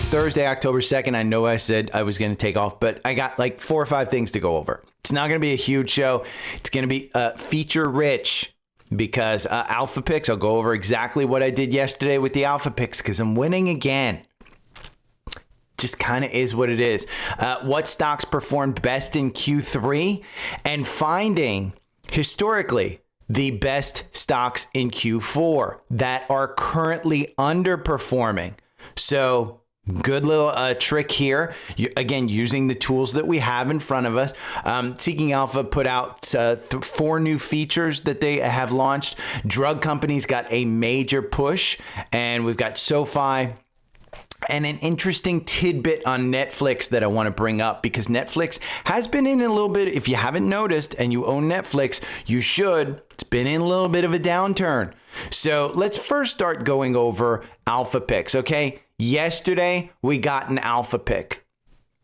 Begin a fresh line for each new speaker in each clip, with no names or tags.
Thursday, October 2nd. I know I said I was going to take off, but I got like 4 or 5 things to go over. It's not going to be a huge show. It's going to be feature rich because Alpha Picks, I'll go over exactly what I did yesterday with the Alpha Picks because I'm winning again. Just kind of is what it is. What stocks performed best in Q3 and finding historically the best stocks in Q4 that are currently underperforming. So good little trick here. Again, using the tools that we have in front of us. Seeking Alpha put out 4 new features that they have launched. Drug companies got a major push, and we've got SOFI. And an interesting tidbit on Netflix that I want to bring up because Netflix has been in a little bit, if you haven't noticed and you own Netflix, you should. It's been in a little bit of a downturn. So let's first start going over Alpha Picks, okay? Yesterday, we got an Alpha Pick.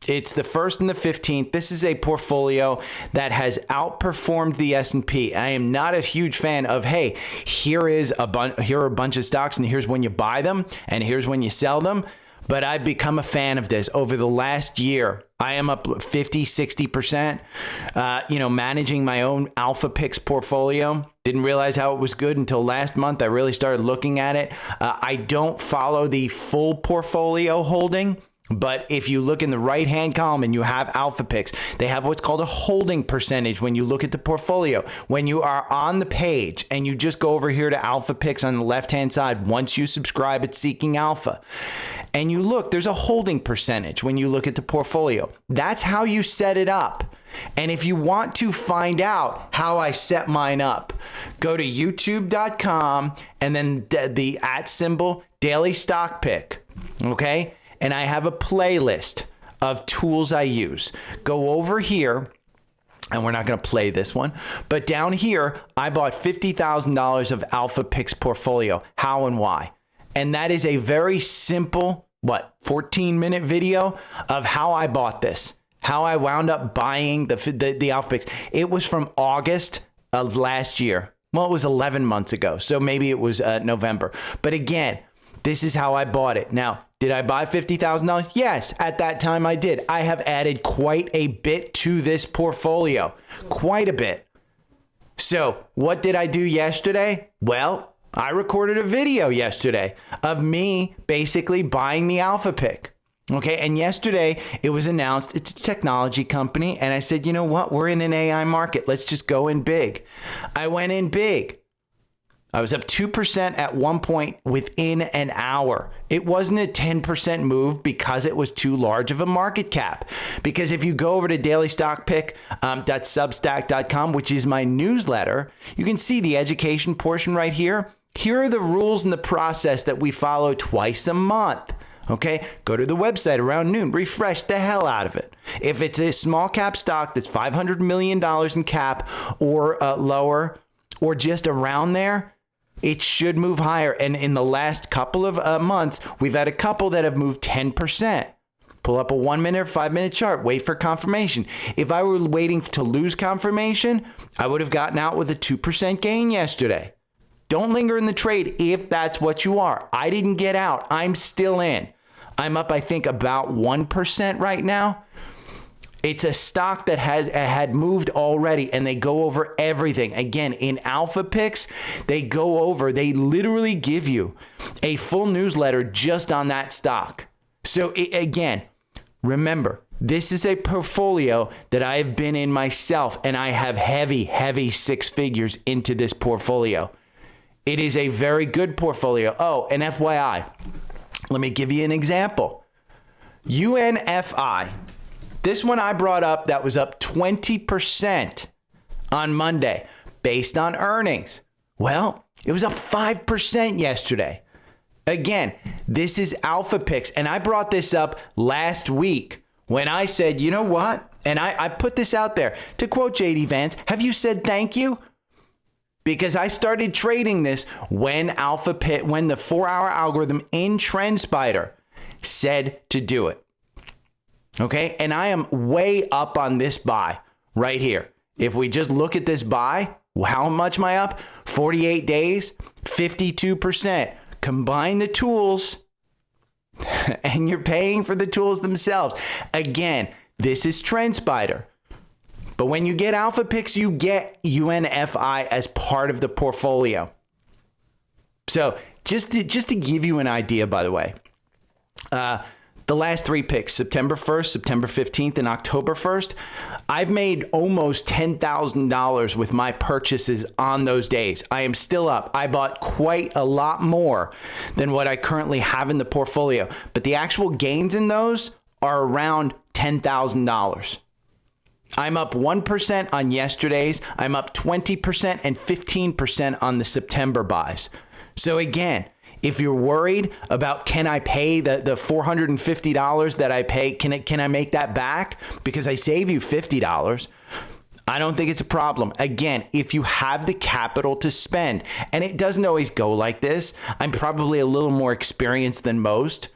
It's the 1st and the 15th. This is a portfolio that has outperformed the S&P. I am not a huge fan of, hey, here are a bunch of stocks and here's when you buy them and here's when you sell them. But I've become a fan of this over the last year. I am up 50, 60%, managing my own Alpha Picks portfolio. Didn't realize how it was good until last month. I really started looking at it. I don't follow the full portfolio holding. But if you look in the right-hand column and you have Alpha Picks, they have what's called a holding percentage when you look at the portfolio. When you are on the page and you just go over here to Alpha Picks on the left-hand side, once you subscribe at Seeking Alpha, and you look, there's a holding percentage when you look at the portfolio. That's how you set it up. And if you want to find out how I set mine up, go to youtube.com and then the @ daily stock pick, okay? And I have a playlist of tools I use. Go over here, and we're not going to play this one, but down here, I bought $50,000 of Alpha Picks portfolio. How and why? And that is a very simple, 14-minute video of how I bought this, how I wound up buying the Alpha Picks. It was from August of last year. Well, it was 11 months ago, so maybe it was November. But again, this is how I bought it. Now, did I buy $50,000? Yes, at that time I did. I have added quite a bit to this portfolio, quite a bit. So what did I do yesterday? Well, I recorded a video yesterday of me basically buying the Alpha Pick. Okay, and yesterday it was announced it's a technology company, and I said, you know what? We're in an AI market. Let's just go in big. I went in big. I was up 2% at one point within an hour. It wasn't a 10% move because it was too large of a market cap. Because if you go over to dailystockpick.substack.com, which is my newsletter, you can see the education portion right here. Here are the rules and the process that we follow twice a month. Okay, go to the website around noon, refresh the hell out of it. If it's a small cap stock that's $500 million in cap or lower or just around there, it should move higher. And in the last couple of months, we've had a couple that have moved 10%. Pull up a 1 minute or 5 minute chart, wait for confirmation. If I were waiting to lose confirmation, I would have gotten out with a 2% gain yesterday. Don't linger in the trade if that's what you are. I didn't get out. I'm still in. I'm up, I think, about 1% right now. It's a stock that had moved already, and they go over everything. Again, in Alpha Picks, they literally give you a full newsletter just on that stock. So again, remember, this is a portfolio that I have been in myself, and I have heavy 6 figures into this portfolio. It is a very good portfolio. Oh, and FYI, let me give you an example. UNFI. This one I brought up that was up 20% on Monday based on earnings. Well, it was up 5% yesterday. Again, this is Alpha Picks, and I brought this up last week when I said, you know what? And I put this out there. To quote JD Vance, have you said thank you? Because I started trading this when the 4-hour algorithm in TrendSpider said to do it. Okay, and I am way up on this buy right here. If we just look at this buy, how much am I up? 48 days, 52%. Combine the tools, and you're paying for the tools themselves. Again, this is TrendSpider. But when you get Alpha Picks, you get UNFI as part of the portfolio. So just to give you an idea, by the way, the last 3 picks, September 1st, September 15th, and October 1st, I've made almost $10,000 with my purchases on those days. I am still up. I bought quite a lot more than what I currently have in the portfolio, but the actual gains in those are around $10,000. I'm up 1% on yesterday's. I'm up 20% and 15% on the September buys. So again, if you're worried about can I pay the $450 that I pay, can I make that back because I save you $50? I don't think it's a problem. Again, if you have the capital to spend, and it doesn't always go like this, I'm probably a little more experienced than most,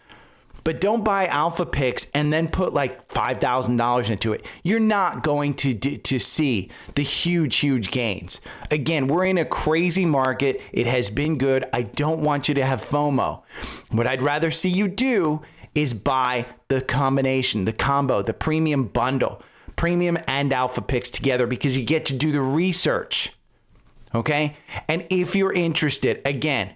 but don't buy Alpha Picks and then put like $5,000 into it. You're not going to see the huge gains. Again, we're in a crazy market. It has been good. I don't want you to have FOMO. What I'd rather see you do is buy the combination, the combo, the premium bundle, premium and Alpha Picks together, because you get to do the research. Okay? And if you're interested, again,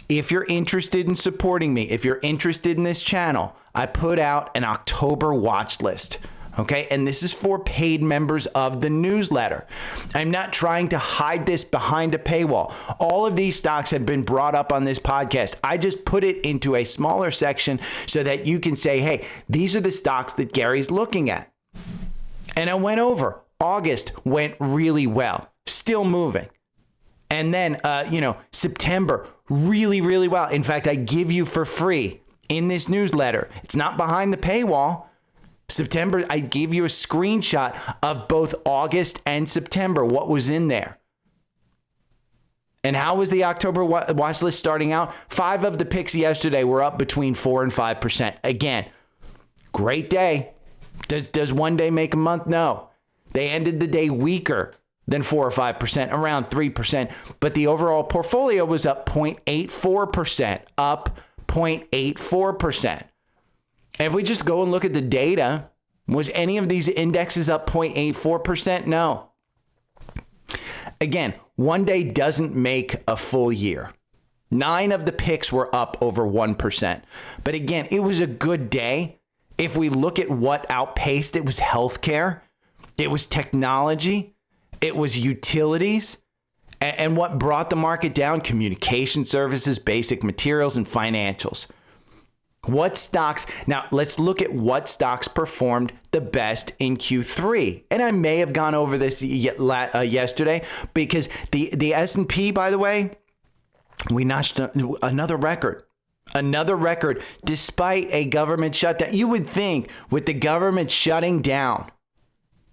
if you're interested in supporting me, if you're interested in this channel, I put out an October watch list. Okay. And this is for paid members of the newsletter. I'm not trying to hide this behind a paywall. All of these stocks have been brought up on this podcast. I just put it into a smaller section so that you can say, hey, these are the stocks that Gary's looking at. And I went over. August went really well, still moving. And then, September, really well. In fact, I give you for free in this newsletter. It's not behind the paywall. September, I gave you a screenshot of both August and September, what was in there. And how was the October watch list starting out? 5 of the picks yesterday were up between 4 and 5%. Again, great day. Does one day make a month? No. They ended the day weaker than 4 or 5%, around 3%. But the overall portfolio was up 0.84%, up 0.84%. If we just go and look at the data, was any of these indexes up 0.84%? No. Again, one day doesn't make a full year. 9 of the picks were up over 1%. But again, it was a good day. If we look at what outpaced, it was healthcare, it was technology, it was utilities, and what brought the market down, communication services, basic materials, and financials. What stocks? Now, let's look at what stocks performed the best in Q3. And I may have gone over this yesterday because the S&P, by the way, we notched another record. Another record despite a government shutdown. You would think with the government shutting down,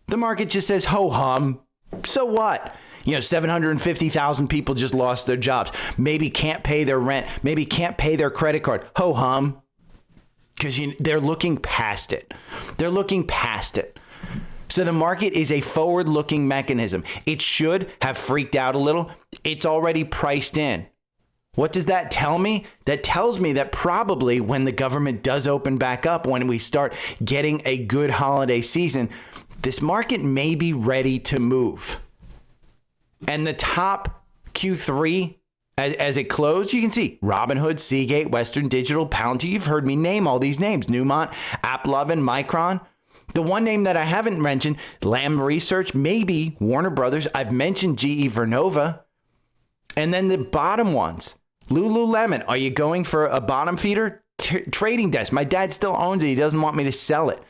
the market just says ho-hum. So what? 750,000 people just lost their jobs. Maybe can't pay their rent. Maybe can't pay their credit card. Ho-hum. Because they're looking past it. They're looking past it. So the market is a forward-looking mechanism. It should have freaked out a little. It's already priced in. What does that tell me? That tells me that probably when the government does open back up, when we start getting a good holiday season, this market may be ready to move. And the top Q3 as it closed, you can see Robinhood, Seagate, Western Digital, Palantir. You've heard me name all these names. Newmont, AppLovin, Micron. The one name that I haven't mentioned, Lam Research, maybe Warner Brothers. I've mentioned GE Vernova. And then the bottom ones, Lululemon. Are you going for a bottom feeder? Trading Desk. My dad still owns it. He doesn't want me to sell it.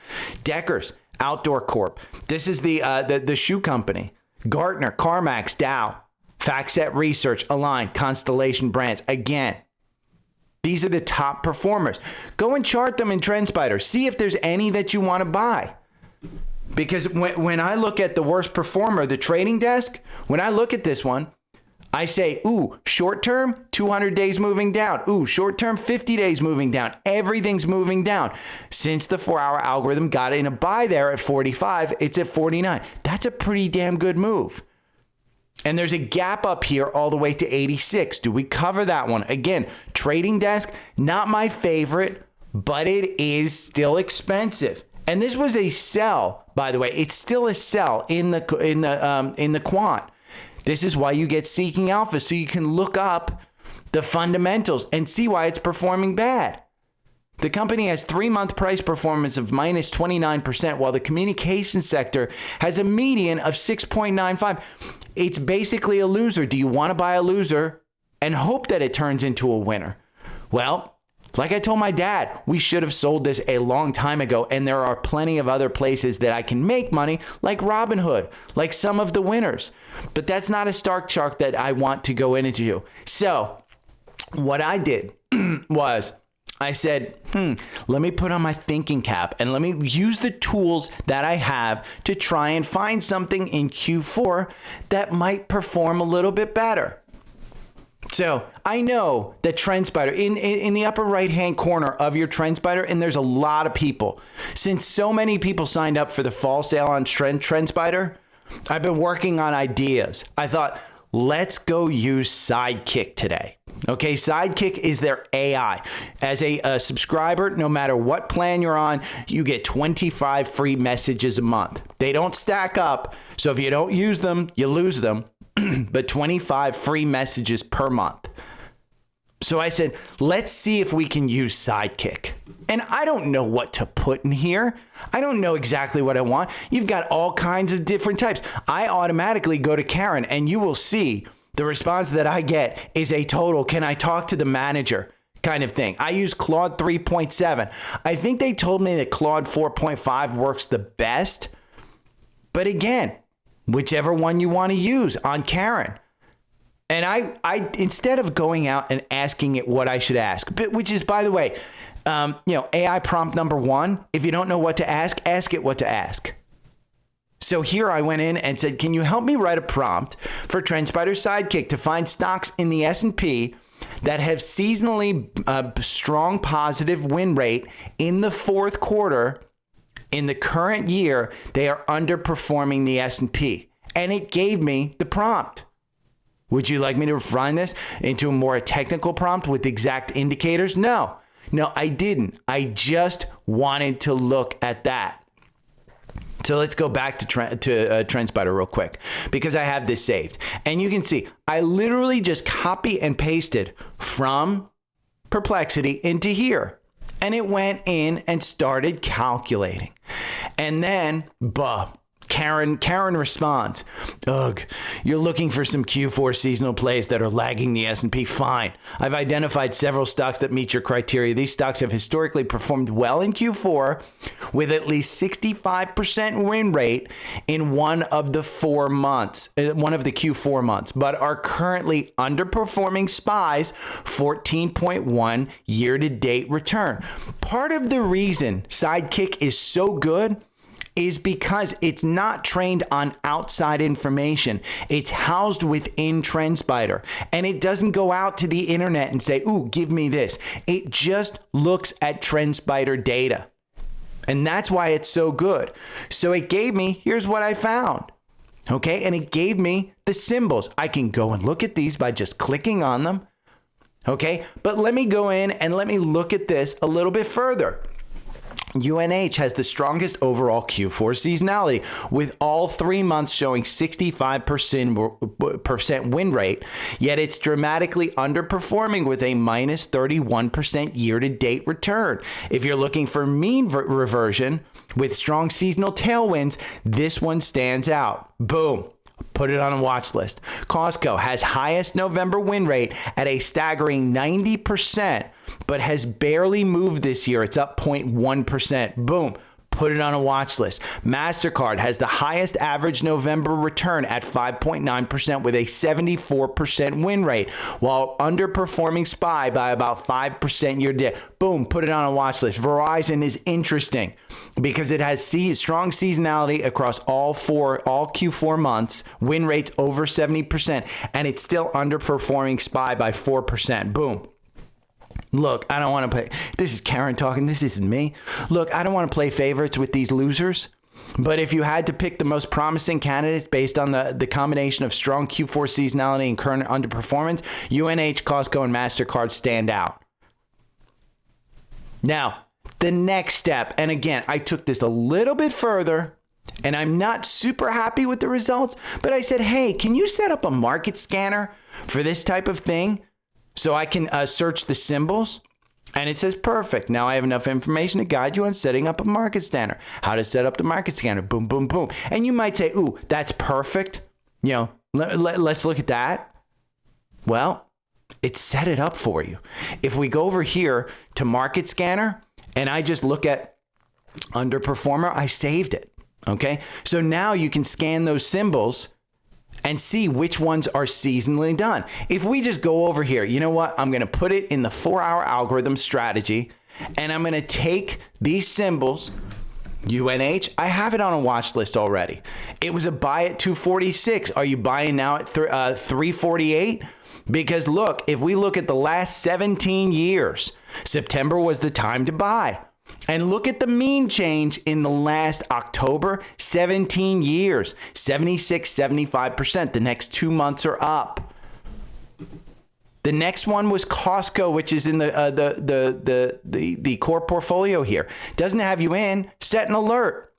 Deckers, Outdoor Corp. This is the shoe company. Gartner, CarMax, Dow, FactSet Research, Align, Constellation Brands. Again, these are the top performers. Go and chart them in TrendSpider. See if there's any that you want to buy. Because when I look at the worst performer, the Trading Desk, when I look at this one, I say, ooh, short term, 200 days moving down. Ooh, short term, 50 days moving down. Everything's moving down. Since the 4-hour algorithm got in a buy there at 45, it's at 49. That's a pretty damn good move. And there's a gap up here all the way to 86. Do we cover that one? Again, Trading Desk, not my favorite, but it is still expensive. And this was a sell, by the way. It's still a sell in the quant. This is why you get Seeking Alpha, so you can look up the fundamentals and see why it's performing bad. The company has 3-month price performance of minus 29%, while the communication sector has a median of 6.95. It's basically a loser. Do you want to buy a loser and hope that it turns into a winner? Well, like I told my dad, we should have sold this a long time ago, and there are plenty of other places that I can make money, like Robinhood, like some of the winners. But that's not a stock chart that I want to go into. So what I did was I said, let me put on my thinking cap and let me use the tools that I have to try and find something in Q4 that might perform a little bit better. So I know that TrendSpider, in the upper right-hand corner of your TrendSpider, and there's a lot of people. Since so many people signed up for the fall sale on TrendSpider, I've been working on ideas. I thought, let's go use Sidekick today. Okay, Sidekick is their AI. As a subscriber, no matter what plan you're on, you get 25 free messages a month. They don't stack up, so if you don't use them, you lose them. But 25 free messages per month. So I said, let's see if we can use Sidekick. And I don't know what to put in here. I don't know exactly what I want. You've got all kinds of different types. I automatically go to Karen, and you will see the response that I get is a total, can I talk to the manager kind of thing. I use Claude 3.7. I think they told me that Claude 4.5 works the best. But again, whichever one you want to use on Karen. And I instead of going out and asking it what I should ask, which is, by the way, AI prompt number 1, if you don't know what to ask it what to ask. So here I went in and said, can you help me write a prompt for TrendSpider Sidekick to find stocks in the S&P that have seasonally strong positive win rate in the fourth quarter? In the current year, they are underperforming the S&P. And it gave me the prompt. Would you like me to refine this into a more technical prompt with exact indicators? No, I didn't. I just wanted to look at that. So let's go back to TrendSpider real quick, because I have this saved. And you can see, I literally just copy and pasted from Perplexity into here. And it went in and started calculating. And then, Karen responds, ugh, you're looking for some Q4 seasonal plays that are lagging the S&P. Fine. I've identified several stocks that meet your criteria. These stocks have historically performed well in Q4 with at least 65% win rate in one of the Q4 months, but are currently underperforming SPY's 14.1 year-to-date return. Part of the reason Sidekick is so good is because it's not trained on outside information. It's housed within TrendSpider, and it doesn't go out to the internet and say, ooh, give me this. It just looks at TrendSpider data. And that's why it's so good. So it gave me, here's what I found. Okay, and it gave me the symbols. I can go and look at these by just clicking on them. Okay, but let me go in and let me look at this a little bit further. UNH has the strongest overall Q4 seasonality, with all 3 months showing 65% win rate, yet it's dramatically underperforming with a minus 31% year-to-date return. If you're looking for mean reversion with strong seasonal tailwinds, this one stands out. Boom. Put it on a watch list. Costco has highest November win rate at a staggering 90%, but has barely moved this year. It's up 0.1%. Boom. Put it on a watch list. MasterCard has the highest average November return at 5.9% with a 74% win rate, while underperforming SPY by about 5% year to date. Boom, put it on a watch list. Verizon is interesting because it has strong seasonality across all Q4 months, win rates over 70%, and it's still underperforming SPY by 4%. Boom. Look, I don't want to play. This is Karen talking. This isn't me. Look, I don't want to play favorites with these losers. But if you had to pick the most promising candidates based on the combination of strong Q4 seasonality and current underperformance, UNH, Costco, and MasterCard stand out. Now, the next step, and again, I took this a little bit further, and I'm not super happy with the results, but I said, hey, can you set up a market scanner for this type of thing so I can search the symbols? And it says, perfect. Now I have enough information to guide you on setting up a market scanner. How to set up the market scanner. Boom, boom, boom. And you might say, ooh, that's perfect. You know, let's look at that. Well, it set it up for you. If we go over here to market scanner and I just look at underperformer, I saved it. Okay. So now you can scan those symbols and see which ones are seasonally done. If we just go over here, you know what? I'm going to put it in the 4-hour algorithm strategy, and I'm going to take these symbols, UNH, I have it on a watch list already. It was a buy at 246. Are you buying now at 348? Because look, if we look at the last 17 years, September was the time to buy. And look at the mean change in the last October, 17 years, 76, 75%. The next 2 months are up. The next one was Costco, which is in the core portfolio here. Doesn't have you in, set an alert.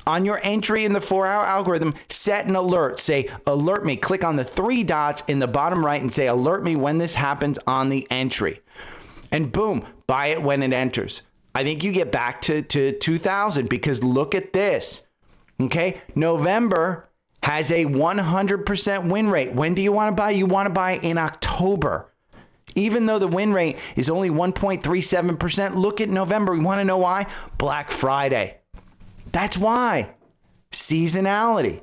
On your entry in the 4-hour algorithm, set an alert. Say, alert me. Click on the 3 dots in the bottom right and say, alert me when this happens on the entry. And boom, buy it when it enters. I think you get back to 2000 because look at this. Okay, November has a 100% win rate. When do you want to buy? You want to buy in October. Even though the win rate is only 1.37%, look at November. You want to know why? Black Friday. That's why. Seasonality.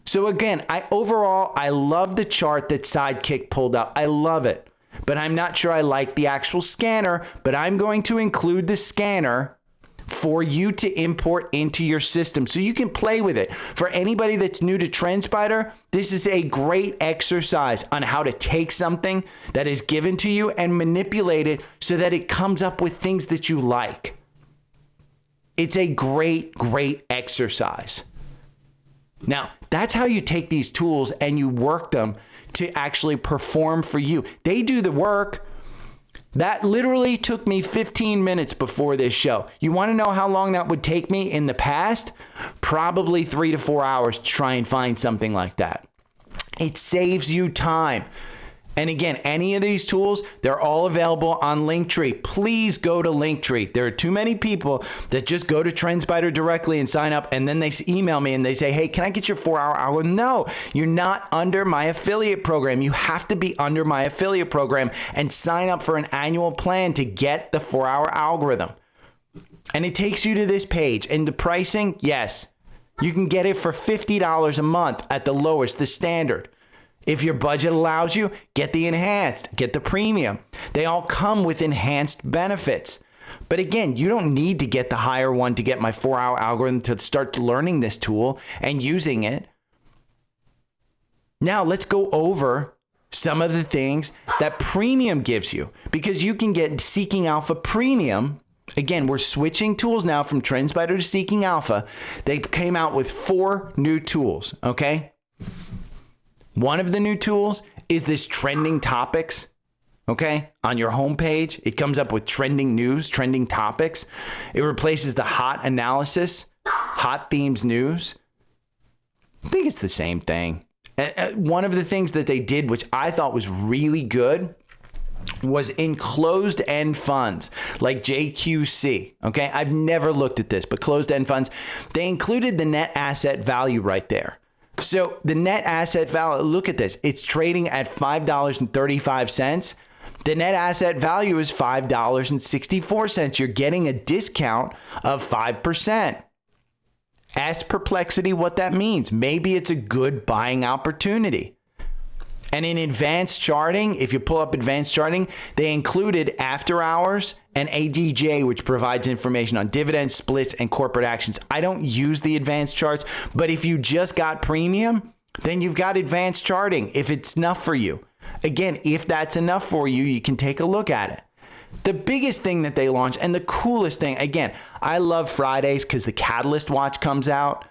So again, I love the chart that Sidekick pulled up. I love it. But I'm not sure I like the actual scanner, but I'm going to include the scanner for you to import into your system so you can play with it. For anybody that's new to TrendSpider, this is a great exercise on how to take something that is given to you and manipulate it so that it comes up with things that you like. It's a great, great exercise. Now, that's how you take these tools and you work them to actually perform for you. They do the work. That literally took me 15 minutes before this show. You want to know how long that would take me in the past? Probably 3 to 4 hours to try and find something like that. It saves you time. And again, any of these tools, they're all available on Linktree. Please go to Linktree. There are too many people that just go to TrendSpider directly and sign up, and then they email me and they say, hey, can I get your 4-hour algorithm? No, you're not under my affiliate program. You have to be under my affiliate program and sign up for an annual plan to get the 4-hour algorithm. And it takes you to this page. And the pricing, yes, you can get it for $50 a month at the lowest, the standard. If your budget allows you, get the enhanced, get the premium. They all come with enhanced benefits. But again, you don't need to get the higher one to get my 4-hour algorithm to start learning this tool and using it. Now let's go over some of the things that premium gives you, because you can get Seeking Alpha Premium. Again, we're switching tools now from TrendSpider to Seeking Alpha. They came out with 4 new tools, okay? One of the new tools is this trending topics, okay? On your homepage, it comes up with trending news, trending topics. It replaces the hot analysis, hot themes news. I think it's the same thing. One of the things that they did, which I thought was really good, was in closed-end funds like JQC, okay? I've never looked at this, but closed-end funds, they included the net asset value right there. So the net asset value, look at this. It's trading at $5.35. The net asset value is $5.64. You're getting a discount of 5%. Ask Perplexity what that means. Maybe it's a good buying opportunity. And in advanced charting, if you pull up advanced charting, they included after hours and ADJ, which provides information on dividends, splits, and corporate actions. I don't use the advanced charts, but if you just got premium, then you've got advanced charting if it's enough for you. Again, if that's enough for you, you can take a look at it. The biggest thing that they launched and the coolest thing, again, I love Fridays because the Catalyst Watch comes out.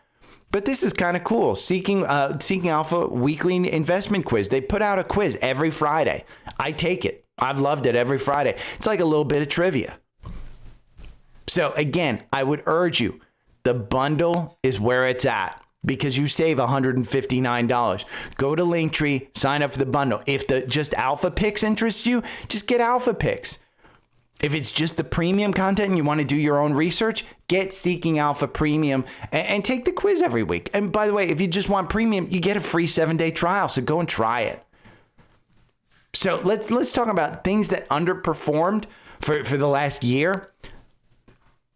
But this is kind of cool. Seeking Alpha weekly investment quiz. They put out a quiz every Friday. I take it. I've loved it every Friday. It's like a little bit of trivia. So again, I would urge you, the bundle is where it's at because you save $159. Go to Linktree, sign up for the bundle. If the just Alpha Picks interests you, just get Alpha Picks. If it's just the premium content and you want to do your own research, get Seeking Alpha Premium and take the quiz every week. And by the way, if you just want premium, you get a free 7-day trial. So go and try it. So let's talk about things that underperformed for the last year.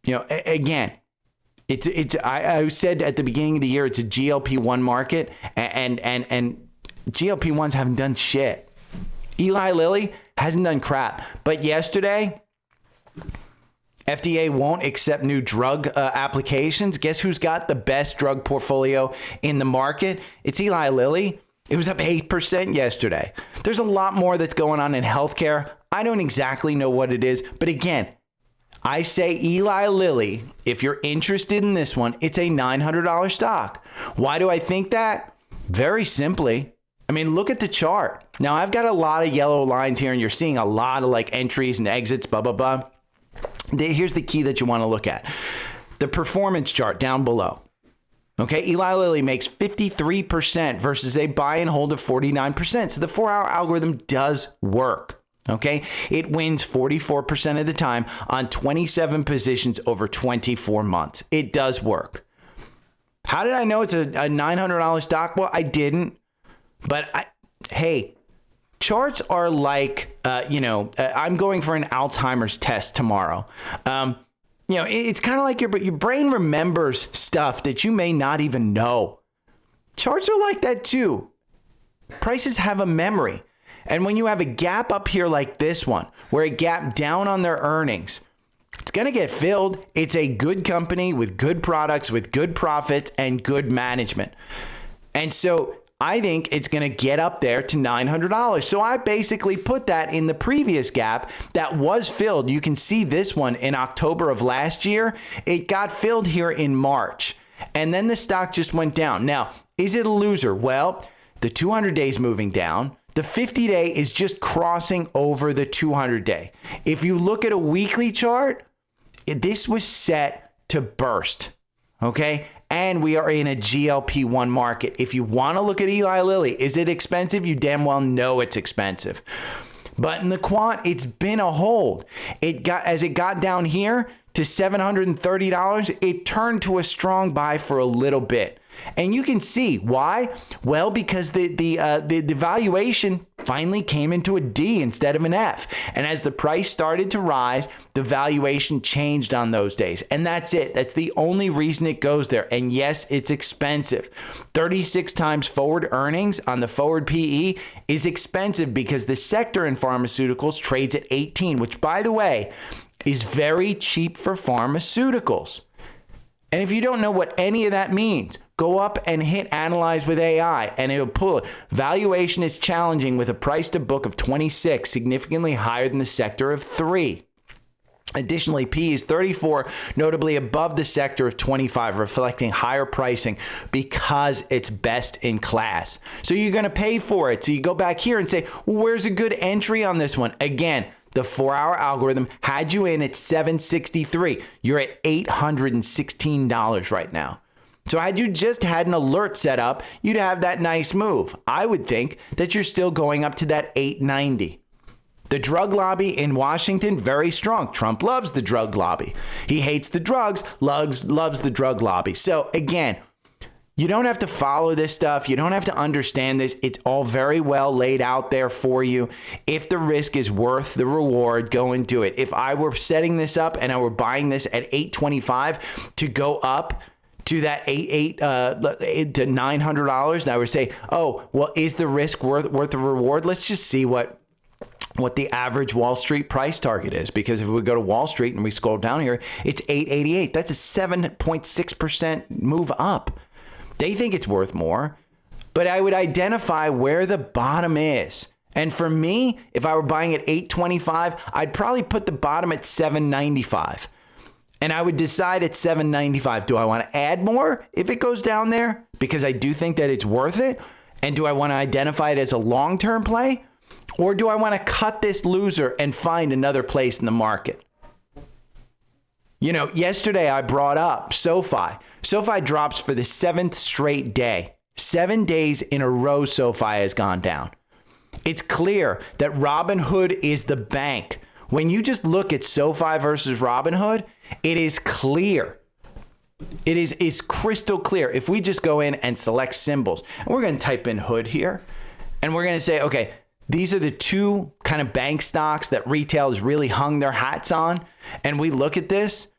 You know, again, I said at the beginning of the year, it's a GLP-1 market and GLP-1s haven't done shit. Eli Lilly hasn't done crap. But yesterday, FDA won't accept new drug applications. Guess who's got the best drug portfolio in the market? It's Eli Lilly. It was up 8% yesterday. There's a lot more that's going on in healthcare. I don't exactly know what it is, but again, I say Eli Lilly, if you're interested in this one, it's a $900 stock. Why do I think that? Very simply. I mean, look at the chart. Now, I've got a lot of yellow lines here, and you're seeing a lot of like entries and exits, blah, blah, blah. Here's the key that you want to look at. The performance chart down below. Okay, Eli Lilly makes 53% versus a buy and hold of 49%. So the 4-hour algorithm does work. Okay, it wins 44% of the time on 27 positions over 24 months. It does work. How did I know it's a $900 stock? Well, I didn't. But hey, charts are like, I'm going for an Alzheimer's test tomorrow. It's kind of like your brain remembers stuff that you may not even know. Charts are like that too. Prices have a memory. And when you have a gap up here like this one, where it gapped down on their earnings, it's going to get filled. It's a good company with good products, with good profits and good management. And so I think it's going to get up there to $900. So I basically put that in the previous gap that was filled. You can see this one in October of last year. It got filled here in March. And then the stock just went down. Now, is it a loser? Well, the 200 days moving down. The 50-day is just crossing over the 200-day. If you look at a weekly chart, this was set to burst. Okay? And we are in a GLP-1 market. If you want to look at Eli Lilly, is it expensive? You damn well know it's expensive. But in the quant, it's been a hold. As it got down here to $730, it turned to a strong buy for a little bit. And you can see why. Well, because the valuation finally came into a D instead of an F. And as the price started to rise, the valuation changed on those days. And that's it. That's the only reason it goes there. And yes, it's expensive. 36 times forward earnings on the forward PE is expensive because the sector in pharmaceuticals trades at 18, which, by the way, is very cheap for pharmaceuticals. And if you don't know what any of that means, go up and hit Analyze with AI and it'll pull it. Valuation is challenging with a price to book of 26, significantly higher than the sector of 3. Additionally, P is 34, notably above the sector of 25, reflecting higher pricing because it's best in class. So you're going to pay for it. So you go back here and say, well, where's a good entry on this one? Again, the 4-hour algorithm had you in at 763. You're at $816 right now. So had you just had an alert set up, you'd have that nice move. I would think that you're still going up to that 890. The drug lobby in Washington, very strong. Trump loves the drug lobby. He hates the drugs, loves the drug lobby. So again, you don't have to follow this stuff. You don't have to understand this. It's all very well laid out there for you. If the risk is worth the reward, go and do it. If I were setting this up and I were buying this at $825 to go up to that $800 to $900, and I would say, oh, well, is the risk worth the reward? Let's just see what the average Wall Street price target is. Because if we go to Wall Street and we scroll down here, it's 888. That's a 7.6% move up. They think it's worth more, but I would identify where the bottom is. And for me, if I were buying at $825, I'd probably put the bottom at $795. And I would decide at $795, do I want to add more if it goes down there? Because I do think that it's worth it. And do I want to identify it as a long-term play? Or do I want to cut this loser and find another place in the market? Yesterday I brought up SOFI. SOFI drops for the 7th straight day. 7 days in a row SOFI has gone down. It's clear that Robinhood is the bank. When you just look at SOFI versus Robinhood, it is clear. It is crystal clear. If we just go in and select symbols, and we're going to type in hood here, and we're going to say, okay, these are the two kind of bank stocks that retail has really hung their hats on. And we look at this.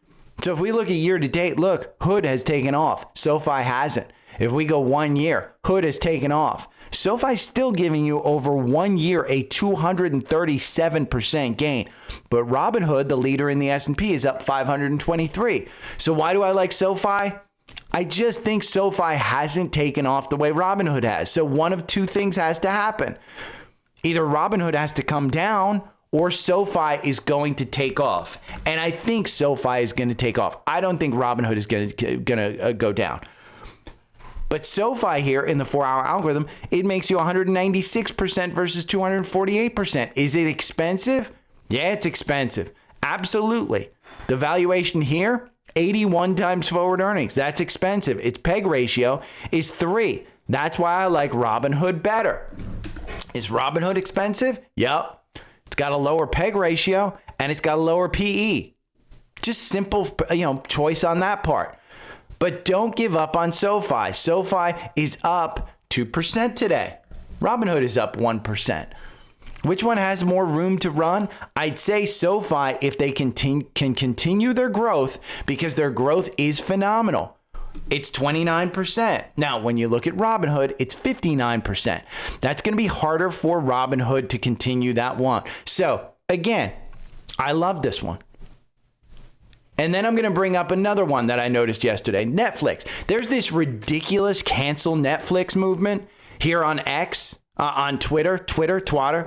So if we look at year to date, look, Hood has taken off. SOFI hasn't. If we go 1 year, Hood has taken off. SOFI's still giving you over 1 year a 237% gain. But Robinhood, the leader in the S&P, is up 523. So why do I like SOFI? I just think SOFI hasn't taken off the way Robinhood has. So one of two things has to happen. Either Robinhood has to come down or SOFI is going to take off. And I think SOFI is going to take off. I don't think Robinhood is going to go down. But SOFI here in the 4-hour algorithm, it makes you 196% versus 248%. Is it expensive? Yeah, it's expensive. Absolutely. The valuation here, 81 times forward earnings. That's expensive. Its PEG ratio is 3. That's why I like Robinhood better. Is Robinhood expensive? Yep. It's got a lower PEG ratio and it's got a lower PE. Just simple, choice on that part. But don't give up on SOFI. SOFI is up 2% today. Robinhood is up 1%. Which one has more room to run? I'd say SOFI if they can continue their growth, because their growth is phenomenal. It's 29%. Now, when you look at Robinhood, it's 59%. That's going to be harder for Robinhood to continue that one. So, again, I love this one. And then I'm going to bring up another one that I noticed yesterday, Netflix. There's this ridiculous cancel Netflix movement here on X, on Twitter,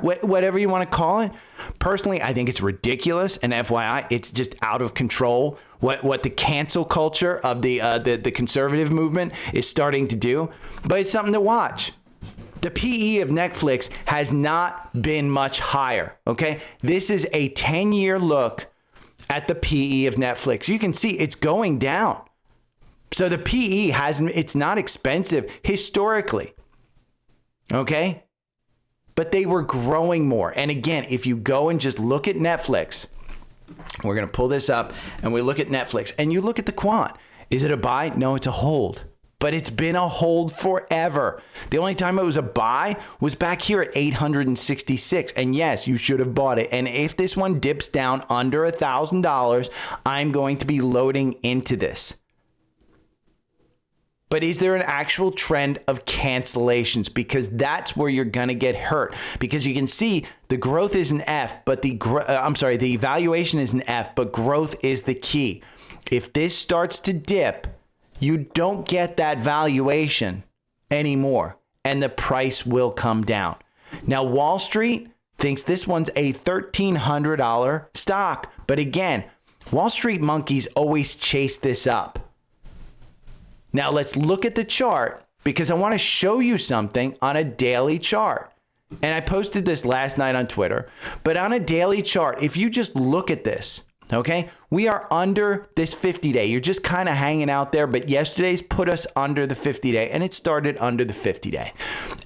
whatever you want to call it. Personally, I think it's ridiculous. And FYI, it's just out of control what the cancel culture of the conservative movement is starting to do. But it's something to watch. The PE of Netflix has not been much higher. Okay, this is a 10-year look at the PE of Netflix. You can see it's going down. So the PE it's not expensive historically. Okay? But they were growing more. And again, if you go and just look at Netflix, we're going to pull this up and we look at Netflix and you look at the quant. Is it a buy? No, it's a hold. But it's been a hold forever. The only time it was a buy was back here at 866. And yes, you should have bought it. And if this one dips down under $1,000, I'm going to be loading into this. But is there an actual trend of cancellations? Because that's where you're going to get hurt. Because you can see the growth is an F, but the valuation is an F, but growth is the key. If this starts to dip, you don't get that valuation anymore, and the price will come down. Now, Wall Street thinks this one's a $1,300 stock. But again, Wall Street monkeys always chase this up. Now, let's look at the chart, because I want to show you something on a daily chart. And I posted this last night on Twitter. But on a daily chart, if you just look at this, okay, we are under this 50-day. You're just kind of hanging out there, but yesterday's put us under the 50-day, and it started under the 50-day.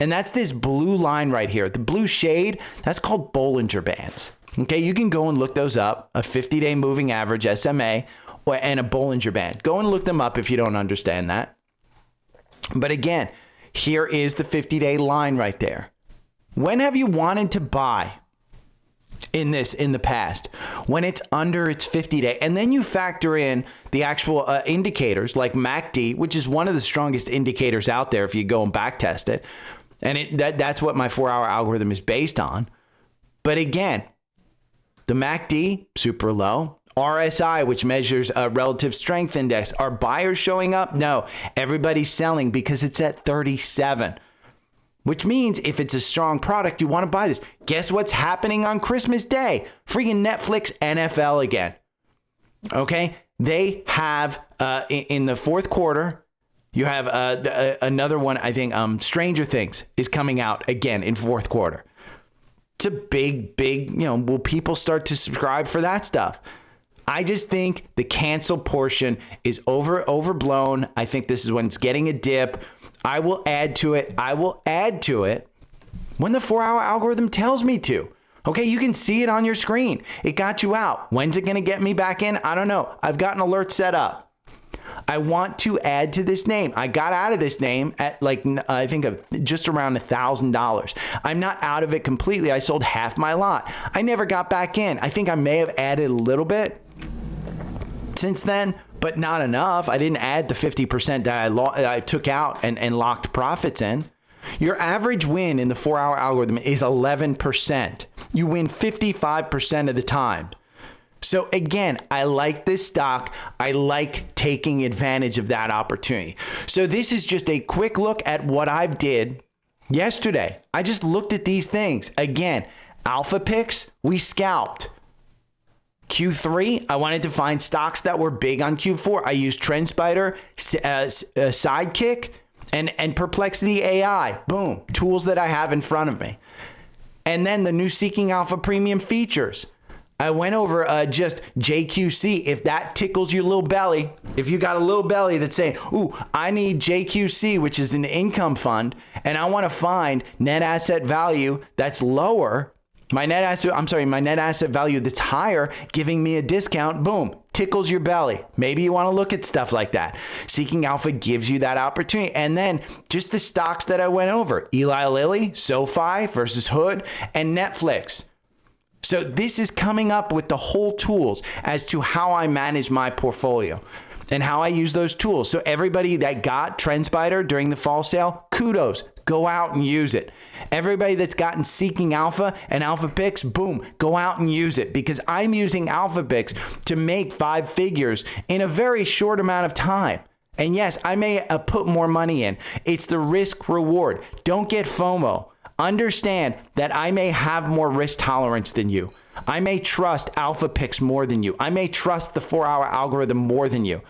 And that's this blue line right here. The blue shade, that's called Bollinger Bands. Okay, you can go and look those up, a 50-day moving average, SMA, and a Bollinger Band. Go and look them up if you don't understand that. But again, here is the 50-day line right there. When have you wanted to buy in the past? When it's under its 50-day. And then you factor in the actual indicators like MACD, which is one of the strongest indicators out there if you go and back test it. And that's what my 4-hour algorithm is based on. But again, the MACD, super low. RSI, which measures a relative strength index. Are buyers showing up? No, everybody's selling because it's at 37. Which means if it's a strong product, you want to buy this. Guess what's happening on Christmas Day? Freaking Netflix NFL again. Okay? They have, in the fourth quarter, you have another one, I think, Stranger Things is coming out again in fourth quarter. It's a big, will people start to subscribe for that stuff? I just think the cancel portion is overblown. I think this is when it's getting a dip. I will add to it. When the 4-hour algorithm tells me to. Okay, you can see it on your screen. It got you out. When's it going to get me back in? I don't know. I've got an alert set up. I want to add to this name. I got out of this name at I think just around $1,000. I'm not out of it completely. I sold half my lot. I never got back in. I think I may have added a little bit since then, but not enough. I didn't add the 50% that I took out and locked profits in. Your average win in the 4-hour algorithm is 11%. You win 55% of the time. So again, I like this stock. I like taking advantage of that opportunity. So this is just a quick look at what I did yesterday. I just looked at these things. Again, Alpha Picks, we scalped. Q3, I wanted to find stocks that were big on Q4. I used TrendSpider Sidekick and Perplexity AI. Boom, tools that I have in front of me. And then the new Seeking Alpha Premium features. I went over just JQC. If that tickles your little belly, if you got a little belly that's saying, ooh, I need JQC, which is an income fund, and I want to find net asset value that's lower, my net asset value that's higher, giving me a discount, boom, tickles your belly. Maybe you want to look at stuff like that. Seeking Alpha gives you that opportunity. And then just the stocks that I went over, Eli Lilly, SOFI versus Hood, and Netflix. So this is coming up with the whole tools as to how I manage my portfolio and how I use those tools. So everybody that got TrendSpider during the fall sale, kudos, go out and use it. Everybody that's gotten Seeking Alpha and Alpha Picks, boom, go out and use it, because I'm using Alpha Picks to make 5 figures in a very short amount of time. And yes, I may put more money in. It's the risk reward. Don't get FOMO. Understand that I may have more risk tolerance than you. I may trust Alpha Picks more than you. I may trust the 4-hour algorithm more than you.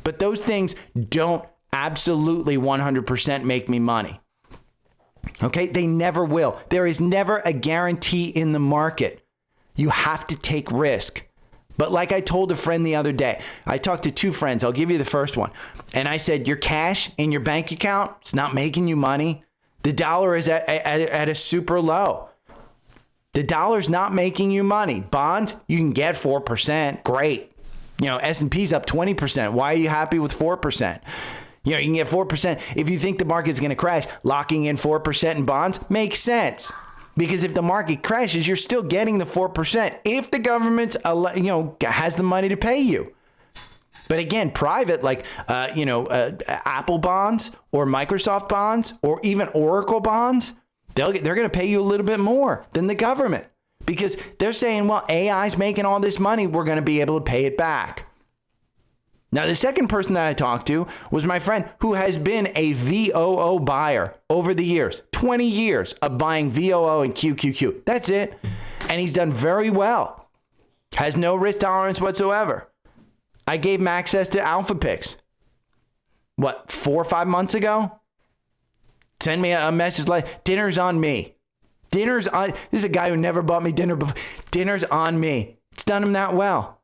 But those things don't absolutely 100% make me money. Okay? They never will. There is never a guarantee in the market. You have to take risk. But like I told a friend the other day, I talked to 2 friends. I'll give you the first one. And I said, your cash in your bank account, it's not making you money. The dollar is at a super low. The dollar's not making you money. Bonds, you can get 4%. Great. S&P's up 20%. Why are you happy with 4%? You can get 4%. If you think the market's going to crash, locking in 4% in bonds makes sense. Because if the market crashes, you're still getting the 4% if the government has the money to pay you. But again, private, like, Apple bonds or Microsoft bonds or even Oracle bonds, they're going to pay you a little bit more than the government, because they're saying, well, AI's making all this money, we're going to be able to pay it back. Now, the second person that I talked to was my friend who has been a VOO buyer over the years, 20 years of buying VOO and QQQ. That's it. And he's done very well. Has no risk tolerance whatsoever. I gave him access to Alpha Picks. 4 or 5 months ago? Send me a message like, dinner's on me. This is a guy who never bought me dinner before. Dinner's on me. It's done him that well.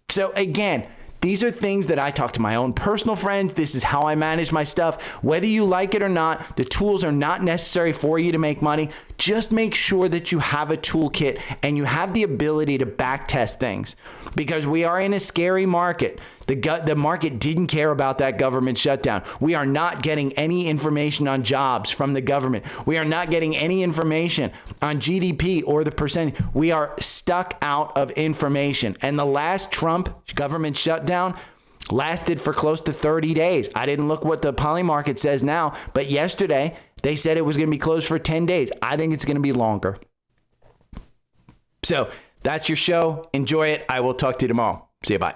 So again, these are things that I talk to my own personal friends. This is how I manage my stuff. Whether you like it or not, the tools are not necessary for you to make money. Just make sure that you have a toolkit and you have the ability to back test things, because we are in a scary market. The market didn't care about that government shutdown. We are not getting any information on jobs from the government. We are not getting any information on GDP or the percentage. We are stuck out of information. And the last Trump government shutdown lasted for close to 30 days. I didn't look what the poly market says now, but yesterday they said it was going to be closed for 10 days. I think it's going to be longer. So that's your show. Enjoy it. I will talk to you tomorrow. See you. Bye.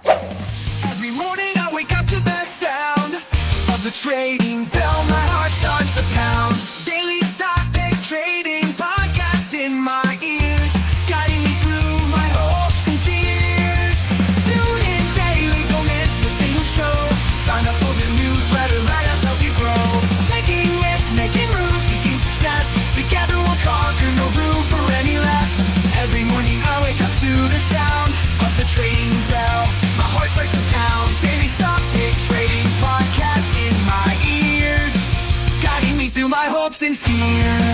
Every morning I wake up to the sound of the trading bell. My heart starts to pound. Daily stock pick trading podcast in my ears, guiding me through my hopes and fears. Tune in daily, don't miss a single show. Sign up for the newsletter, let us help you grow. Taking risks, making moves, seeking success. Together we'll conquer, no room for any less. Every morning I wake up to the sound of the trading doubts and fears.